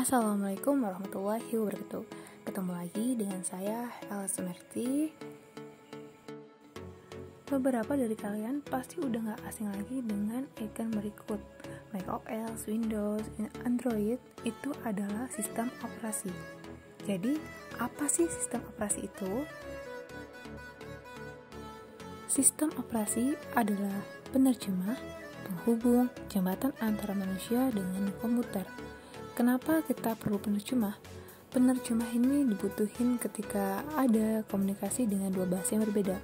Assalamualaikum warahmatullahi wabarakatuh. Ketemu lagi dengan saya, Ella Sumerti. Beberapa dari kalian pasti udah gak asing lagi dengan icon berikut. macOS, Windows, Android itu adalah sistem operasi. Jadi, apa sih sistem operasi itu? Sistem operasi adalah penerjemah, penghubung, jembatan antara manusia dengan komputer. Kenapa kita perlu penerjemah? Penerjemah ini dibutuhin ketika ada komunikasi dengan dua bahasa yang berbeda.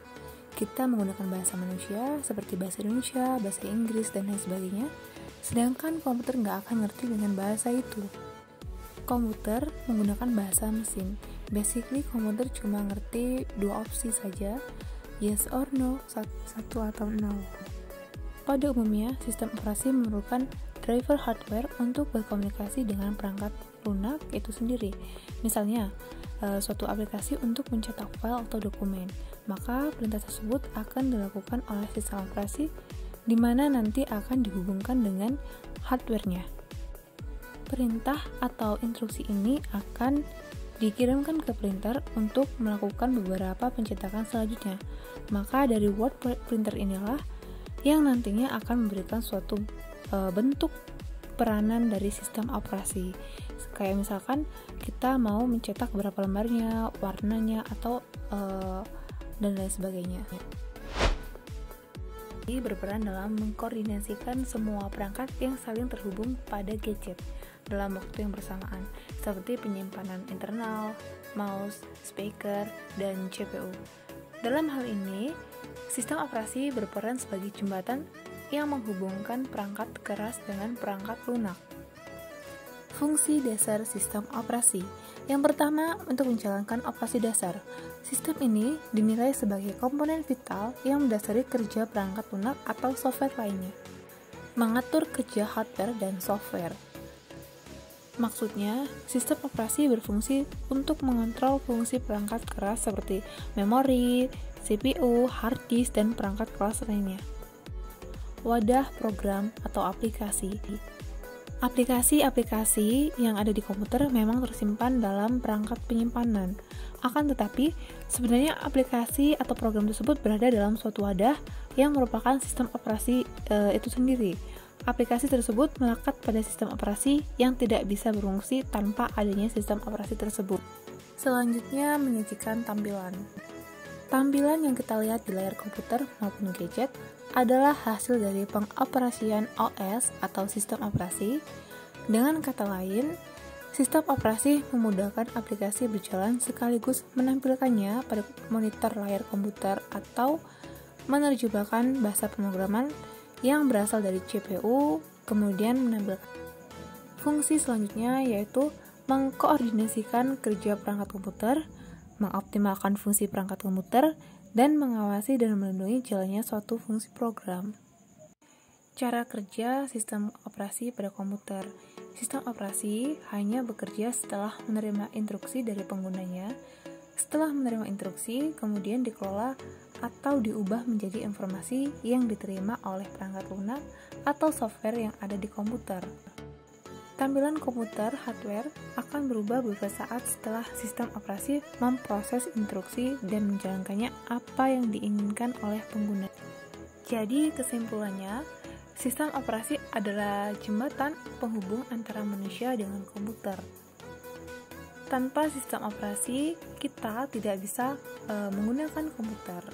Kita menggunakan bahasa manusia seperti bahasa Indonesia, bahasa Inggris, dan lain sebagainya. Sedangkan komputer nggak akan ngerti dengan bahasa itu. Komputer menggunakan bahasa mesin. Basically komputer cuma ngerti dua opsi saja, yes or no, satu atau nol. Pada umumnya, sistem operasi memerlukan driver hardware untuk berkomunikasi dengan perangkat lunak itu sendiri. Misalnya, suatu aplikasi untuk mencetak file atau dokumen, maka perintah tersebut akan dilakukan oleh sistem operasi di mana nanti akan dihubungkan dengan hardware-nya. Perintah atau instruksi ini akan dikirimkan ke printer untuk melakukan beberapa pencetakan selanjutnya. Maka dari word printer inilah yang nantinya akan memberikan suatu bentuk peranan dari sistem operasi. Kayak misalkan kita mau mencetak berapa lembarnya, warnanya, atau dan lain sebagainya. Ini berperan dalam mengkoordinasikan semua perangkat yang saling terhubung pada gadget dalam waktu yang bersamaan, seperti penyimpanan internal, mouse, speaker, dan CPU. Dalam hal ini, sistem operasi berperan sebagai jembatan yang menghubungkan perangkat keras dengan perangkat lunak. Fungsi dasar sistem operasi. Yang pertama, untuk menjalankan operasi dasar. Sistem ini dinilai sebagai komponen vital yang mendasari kerja perangkat lunak atau software lainnya. Mengatur kerja hardware dan software. Maksudnya, sistem operasi berfungsi untuk mengontrol fungsi perangkat keras seperti memori, CPU, hard disk, dan perangkat keras lainnya. Wadah program atau aplikasi. Aplikasi-aplikasi yang ada di komputer memang tersimpan dalam perangkat penyimpanan. Akan tetapi, sebenarnya aplikasi atau program tersebut berada dalam suatu wadah yang merupakan sistem operasi itu sendiri. Aplikasi tersebut melekat pada sistem operasi yang tidak bisa berfungsi tanpa adanya sistem operasi tersebut. Selanjutnya, menyajikan tampilan. Tampilan yang kita lihat di layar komputer maupun gadget adalah hasil dari pengoperasian OS atau sistem operasi. Dengan kata lain, sistem operasi memudahkan aplikasi berjalan sekaligus menampilkannya pada monitor layar komputer atau menerjemahkan bahasa pemrograman yang berasal dari CPU, kemudian menampilkan. Fungsi selanjutnya yaitu mengkoordinasikan kerja perangkat komputer, mengoptimalkan fungsi perangkat komputer, dan mengawasi dan melindungi jalannya suatu fungsi program. Cara kerja sistem operasi pada komputer. Sistem operasi hanya bekerja setelah menerima instruksi dari penggunanya. Setelah menerima instruksi, kemudian dikelola atau diubah menjadi informasi yang diterima oleh perangkat lunak atau software yang ada di komputer. Tampilan komputer hardware akan berubah beberapa saat setelah sistem operasi memproses instruksi dan menjalankannya apa yang diinginkan oleh pengguna. Jadi kesimpulannya, sistem operasi adalah jembatan penghubung antara manusia dengan komputer. Tanpa sistem operasi, kita tidak bisa menggunakan komputer.